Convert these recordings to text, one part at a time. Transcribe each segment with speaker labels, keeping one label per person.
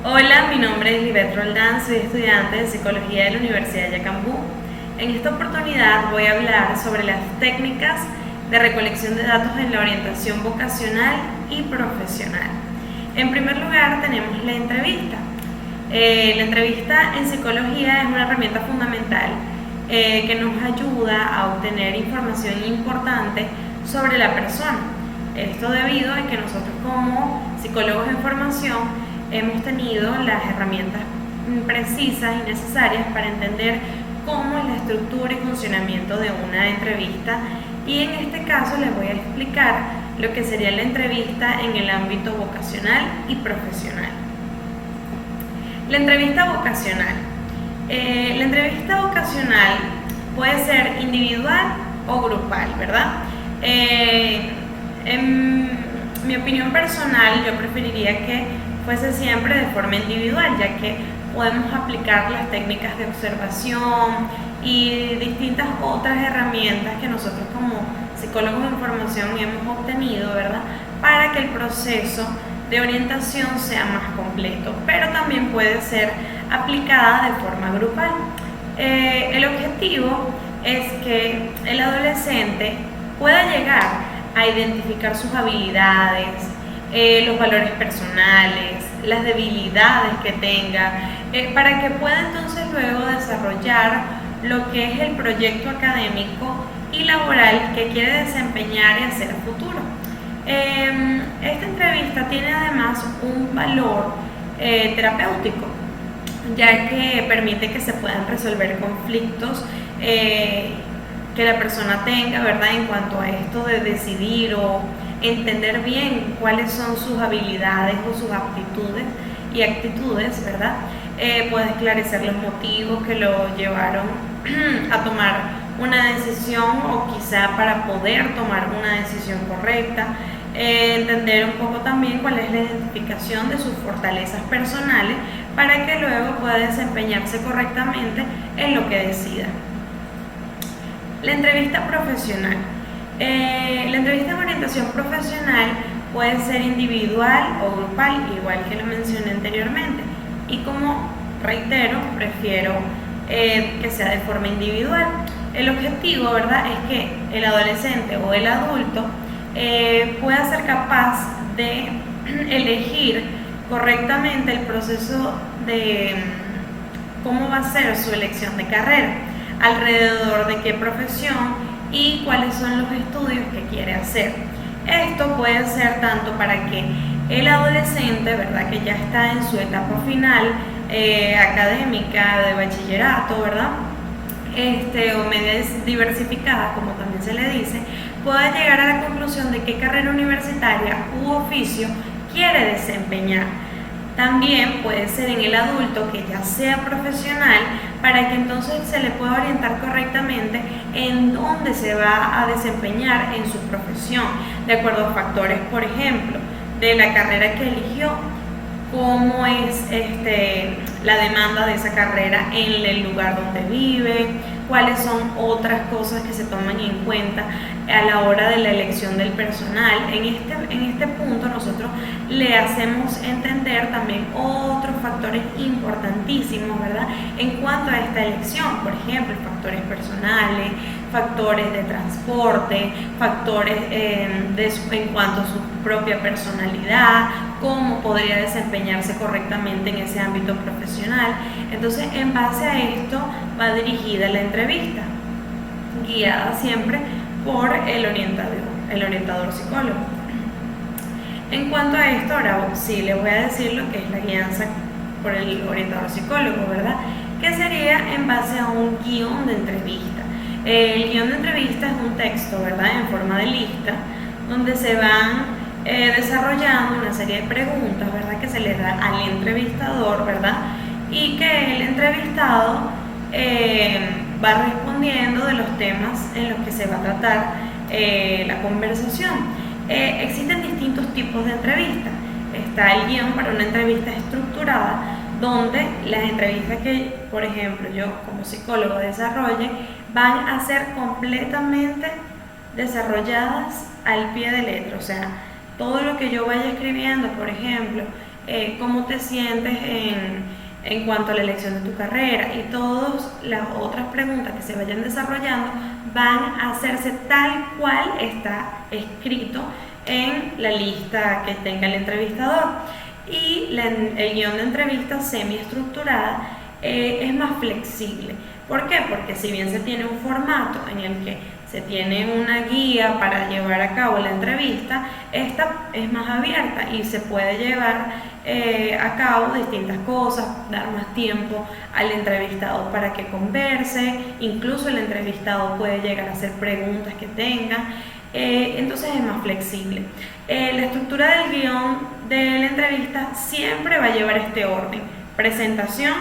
Speaker 1: Hola, mi nombre es Libet Roldán, soy estudiante de Psicología de la Universidad de Yacambú. En esta oportunidad voy a hablar sobre las técnicas de recolección de datos en la orientación vocacional y profesional. En primer lugar tenemos la entrevista. La entrevista en psicología es una herramienta fundamental que nos ayuda a obtener información importante sobre la persona. Esto debido a que nosotros como psicólogos en formación hemos tenido las herramientas precisas y necesarias para entender cómo es la estructura y funcionamiento de una entrevista, y en este caso les voy a explicar lo que sería la entrevista en el ámbito vocacional y profesional. La entrevista vocacional. La entrevista vocacional puede ser individual o grupal, ¿verdad? En mi opinión personal, yo preferiría que fuese siempre de forma individual, ya que podemos aplicar las técnicas de observación y distintas otras herramientas que nosotros como psicólogos de formación hemos obtenido, ¿verdad?, para que el proceso de orientación sea más completo, pero también puede ser aplicada de forma grupal. El objetivo es que el adolescente pueda llegar a identificar sus habilidades, los valores personales, las debilidades que tenga, para que pueda entonces luego desarrollar lo que es el proyecto académico y laboral que quiere desempeñar y hacer a futuro. Esta entrevista tiene además un valor terapéutico, ya que permite que se puedan resolver conflictos que la persona tenga, ¿verdad?, en cuanto a esto de decidir o entender bien cuáles son sus habilidades o sus aptitudes y actitudes, ¿verdad? Puede esclarecer los motivos que lo llevaron a tomar una decisión o quizá para poder tomar una decisión correcta. Entender un poco también cuál es la identificación de sus fortalezas personales para que luego pueda desempeñarse correctamente en lo que decida. La entrevista profesional. La entrevista de orientación profesional puede ser individual o grupal, igual que lo mencioné anteriormente. Y como reitero, prefiero que sea de forma individual. El objetivo, ¿verdad?, es que el adolescente o el adulto pueda ser capaz de elegir correctamente el proceso de cómo va a ser su elección de carrera, alrededor de qué profesión y cuáles son los estudios que quiere hacer. Esto puede ser tanto para que el adolescente, ¿verdad?, que ya está en su etapa final académica de bachillerato, ¿verdad?, o media diversificada, como también se le dice, pueda llegar a la conclusión de qué carrera universitaria u oficio quiere desempeñar. También puede ser en el adulto que ya sea profesional, para que entonces se le pueda orientar correctamente en dónde se va a desempeñar en su profesión, de acuerdo a factores, por ejemplo, de la carrera que eligió, cómo es la demanda de esa carrera en el lugar donde vive, cuáles son otras cosas que se toman en cuenta a la hora de la elección del personal. En este punto nosotros le hacemos entender también otros factores importantísimos, ¿verdad?, en cuanto a esta elección, por ejemplo, factores personales, factores de transporte, factores en cuanto a su propia personalidad, cómo podría desempeñarse correctamente en ese ámbito profesional. Entonces, en base a esto va dirigida la entrevista, guiada siempre por el orientador psicólogo. En cuanto a esto, ahora sí les voy a decir lo que es la guianza por el orientador psicólogo, ¿verdad?, que sería en base a un guión de entrevista. El guión de entrevista es un texto, ¿verdad?, en forma de lista, donde se van desarrollando una serie de preguntas, ¿verdad?, que se le da al entrevistador, ¿verdad?, y que el entrevistado va respondiendo de los temas en los que se va a tratar la conversación. Existen distintos tipos de entrevistas. Está el guión para una entrevista estructurada, donde las entrevistas que, por ejemplo, yo como psicólogo desarrolle van a ser completamente desarrolladas al pie de letra. O sea, todo lo que yo vaya escribiendo, por ejemplo, cómo te sientes en cuanto a la elección de tu carrera, y todas las otras preguntas que se vayan desarrollando van a hacerse tal cual está escrito en la lista que tenga el entrevistador. Y el guión de entrevista semiestructurada es más flexible. ¿Por qué? Porque si bien se tiene un formato en el que se tiene una guía para llevar a cabo la entrevista, esta es más abierta y se puede llevar a cabo distintas cosas, dar más tiempo al entrevistado para que converse, incluso el entrevistado puede llegar a hacer preguntas que tenga, entonces es más flexible. La estructura del guión de la entrevista siempre va a llevar este orden: presentación,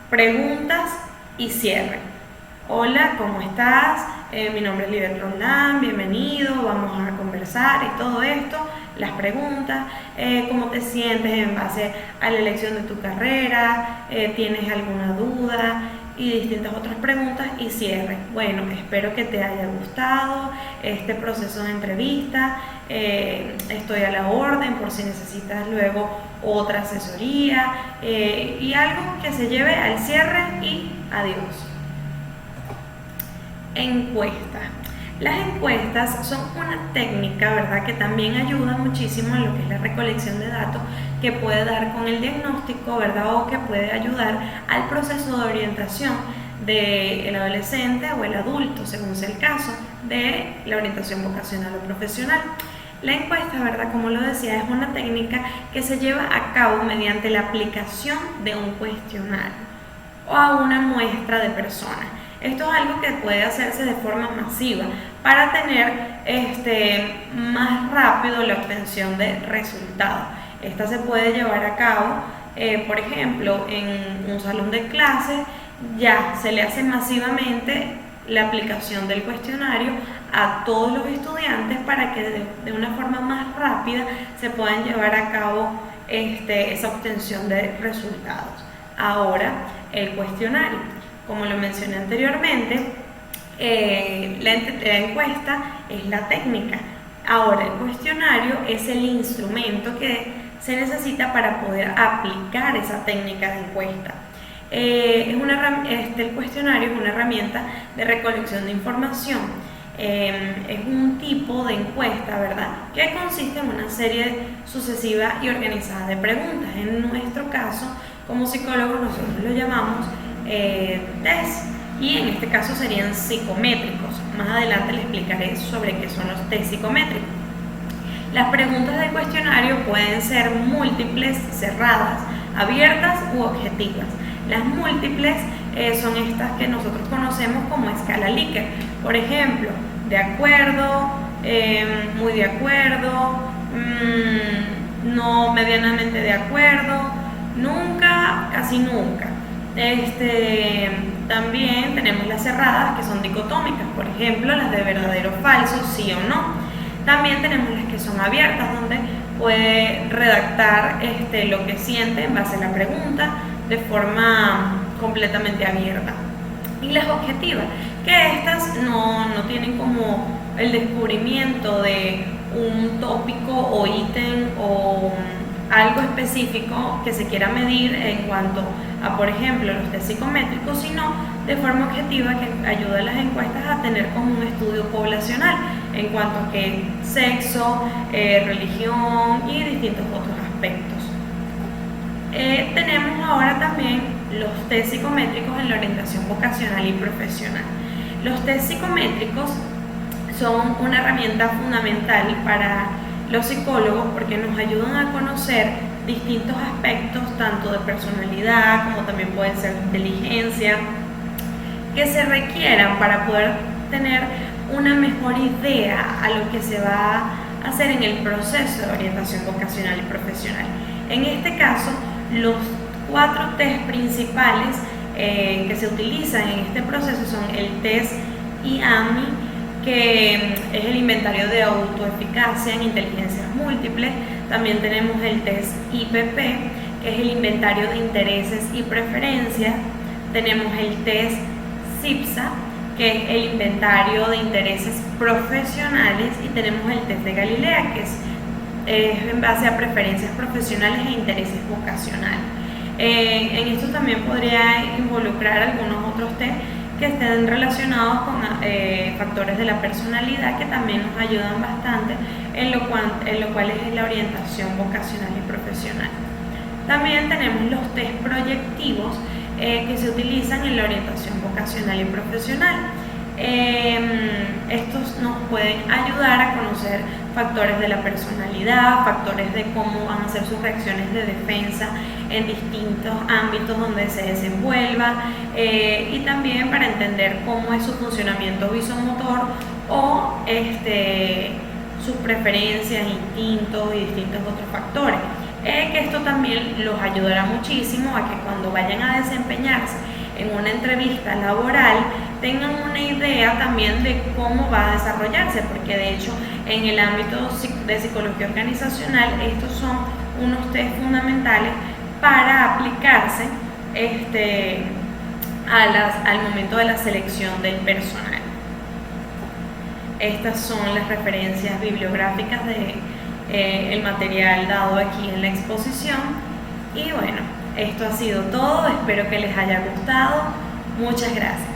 Speaker 1: preguntas y cierre. Hola, ¿cómo estás? Mi nombre es Livet Roldán, bienvenido, vamos a conversar y todo esto, las preguntas, cómo te sientes en base a la elección de tu carrera, tienes alguna duda y distintas otras preguntas, y cierre. Bueno, espero que te haya gustado este proceso de entrevista, estoy a la orden por si necesitas luego otra asesoría, y algo que se lleve al cierre y adiós. Encuestas. Las encuestas son una técnica, ¿verdad?, que también ayuda muchísimo en lo que es la recolección de datos, que puede dar con el diagnóstico, ¿verdad?, o que puede ayudar al proceso de orientación del adolescente o el adulto, según sea el caso, de la orientación vocacional o profesional. La encuesta, ¿verdad?, como lo decía, es una técnica que se lleva a cabo mediante la aplicación de un cuestionario o a una muestra de personas. Esto es algo que puede hacerse de forma masiva para tener más rápido la obtención de resultados. Esta se puede llevar a cabo, por ejemplo, en un salón de clase. Ya se le hace masivamente la aplicación del cuestionario a todos los estudiantes para que de una forma más rápida se puedan llevar a cabo esa obtención de resultados. Ahora, el cuestionario. Como lo mencioné anteriormente, la encuesta es la técnica. Ahora, el cuestionario es el instrumento que se necesita para poder aplicar esa técnica de encuesta. El cuestionario es una herramienta de recolección de información. Es un tipo de encuesta, ¿verdad?, que consiste en una serie sucesiva y organizada de preguntas. En nuestro caso, como psicólogos, nosotros lo llamamos test, y en este caso serían psicométricos. Más adelante les explicaré sobre qué son los test psicométricos. Las preguntas del cuestionario pueden ser múltiples, cerradas, abiertas u objetivas. Las múltiples son estas que nosotros conocemos como escala Likert. Por ejemplo, de acuerdo, muy de acuerdo, no medianamente de acuerdo, nunca, casi nunca. También tenemos las cerradas, que son dicotómicas, por ejemplo, las de verdadero o falso, sí o no. También tenemos las que son abiertas, donde puede redactar lo que siente en base a la pregunta de forma completamente abierta. Y las objetivas, que estas no tienen como el descubrimiento de un tópico o ítem o algo específico que se quiera medir en cuanto a, por ejemplo, los test psicométricos, sino de forma objetiva, que ayuda a las encuestas a tener como un estudio poblacional en cuanto a que sexo, religión y distintos otros aspectos. Tenemos ahora también los test psicométricos en la orientación vocacional y profesional. Los test psicométricos son una herramienta fundamental para los psicólogos porque nos ayudan a conocer distintos aspectos, tanto de personalidad como también pueden ser de inteligencia, que se requieran para poder tener una mejor idea a lo que se va a hacer en el proceso de orientación vocacional y profesional. En este caso, los 4 test principales que se utilizan en este proceso son el test IAMI, que es el inventario de autoeficacia en inteligencias múltiples. También tenemos el test IPP, que es el inventario de intereses y preferencias. Tenemos el test CIPSA, que es el inventario de intereses profesionales, y tenemos el test de Galilea, que es es en base a preferencias profesionales e intereses vocacionales. En esto también podría involucrar algunos otros test que estén relacionados con factores de la personalidad, que también nos ayudan bastante en lo cual es la orientación vocacional y profesional. También tenemos los test proyectivos que se utilizan en la orientación vocacional y profesional. Estos nos pueden ayudar a conocer factores de la personalidad, factores de cómo van a ser sus reacciones de defensa en distintos ámbitos donde se desenvuelva, y también para entender cómo es su funcionamiento visomotor o sus preferencias, instintos y distintos otros factores. Que esto también los ayudará muchísimo a que cuando vayan a desempeñarse en una entrevista laboral tengan una idea también de cómo va a desarrollarse, porque de hecho en el ámbito de psicología organizacional estos son unos test fundamentales para aplicarse al momento de la selección del personal. Estas son las referencias bibliográficas del material dado aquí en la exposición. Y bueno, esto ha sido todo, espero que les haya gustado. Muchas gracias.